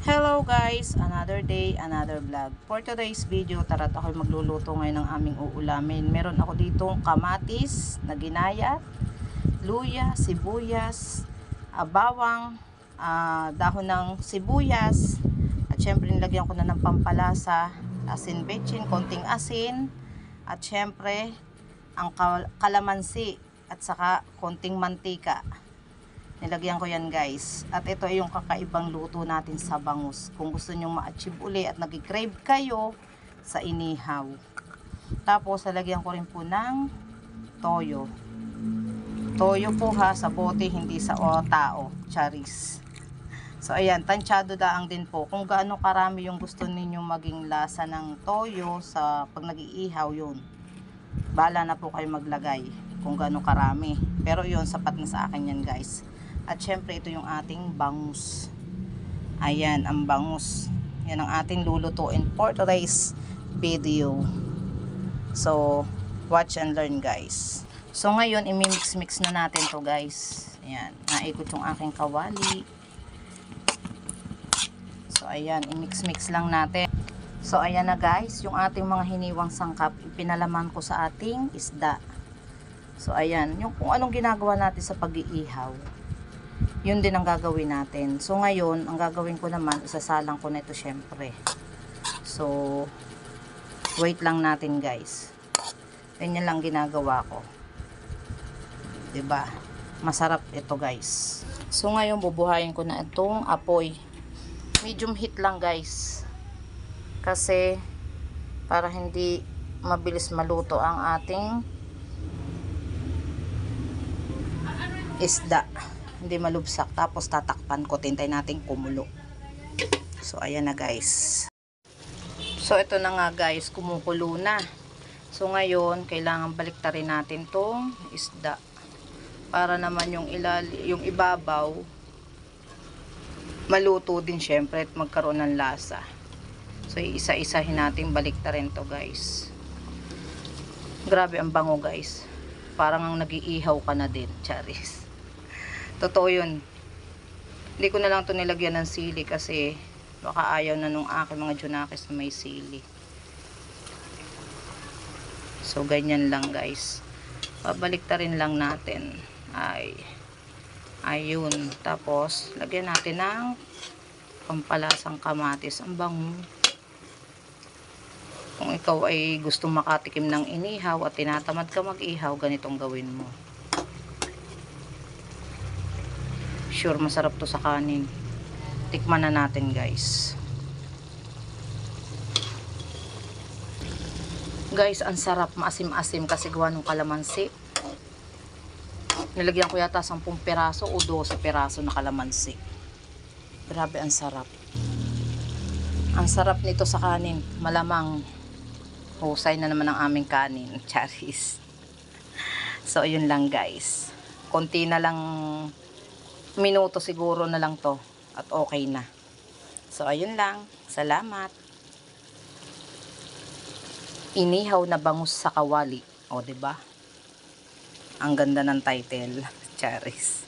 Hello guys, another day, another vlog. For today's video, tara't ako'y magluluto ngayon ng aming uulamin. Meron ako ditong kamatis na ginayat, luya, sibuyas, bawang, dahon ng sibuyas, at syempre nilagyan ko na ng pampalasa, asin bechin, konting asin, at syempre ang kalamansi at saka konting mantika. Nilagyan ko yan guys. At ito ay yung kakaibang luto natin sa bangus. Kung gusto nyo ma-achieve uli at nag-crave kayo sa inihaw. Tapos lalagyan ko rin po ng toyo. Toyo po ha, sa bote, hindi sa tao. Charis. So ayan, tansyado daang din po. Kung gaano karami yung gusto ninyo maging lasa ng toyo sa pag nag-iihaw yun. Bala na po kayo maglagay kung gaano karami. Pero yun, sapat na sa akin yan guys. At syempre ito yung ating bangus. Ayan ang bangus. Yan ang ating lulutuin for today's video. So watch and learn guys. So ngayon imimix-mix na natin to guys. Ayan, naikot yung aking kawali. So ayan, imix-mix lang natin. So ayan na guys, yung ating mga hiniwang sangkap ipinalaman ko sa ating isda. So ayan, yung kung anong ginagawa natin sa pag-iihaw, yun din ang gagawin natin. So ngayon, ang gagawin ko naman, isasalang ko na ito syempre. So wait lang natin guys. Ganyan lang ginagawa ko. 'Di ba? Masarap ito guys. So ngayon bubuhayin ko na itong apoy. Medium heat lang guys. Kasi para hindi mabilis maluto ang ating isda. Hindi malubsak. Tapos tatakpan ko. Tintay natin kumulo. So ayan na guys. So ito na nga guys. Kumukulo na. So ngayon kailangan baliktarin natin tong isda. Para naman yung ibabaw maluto din syempre at magkaroon ng lasa. So isa-isahin natin baliktarin to guys. Grabe ang bango guys. Parang ang nag-iihaw ka na din. Charis. Totoo yun. Hindi ko na lang to nilagyan ng sili kasi baka ayaw na nung aking mga junakis na may sili. So ganyan lang guys. Babaliktarin lang natin. Ayun. Tapos lagyan natin ng pampalasang kamatis. Ang bango. Kung ikaw ay gustong makatikim ng inihaw at tinatamad ka mag-ihaw, ganitong gawin mo. Sure masarap to sa kanin. Tikman na natin guys. Guys, ang sarap, maasim-asim kasi gawa ng kalamansi. Nilagyan ko yata 10 piraso o 12 piraso na kalamansi. Grabe ang sarap. Ang sarap nito sa kanin. Malamang husay na naman ang aming kanin. Charis. So ayun lang guys. Konti na lang minuto siguro na lang to at okay na. So ayun lang. Salamat. Inihaw na bangus sa kawali. O 'di ba? Ang ganda ng title. Charis.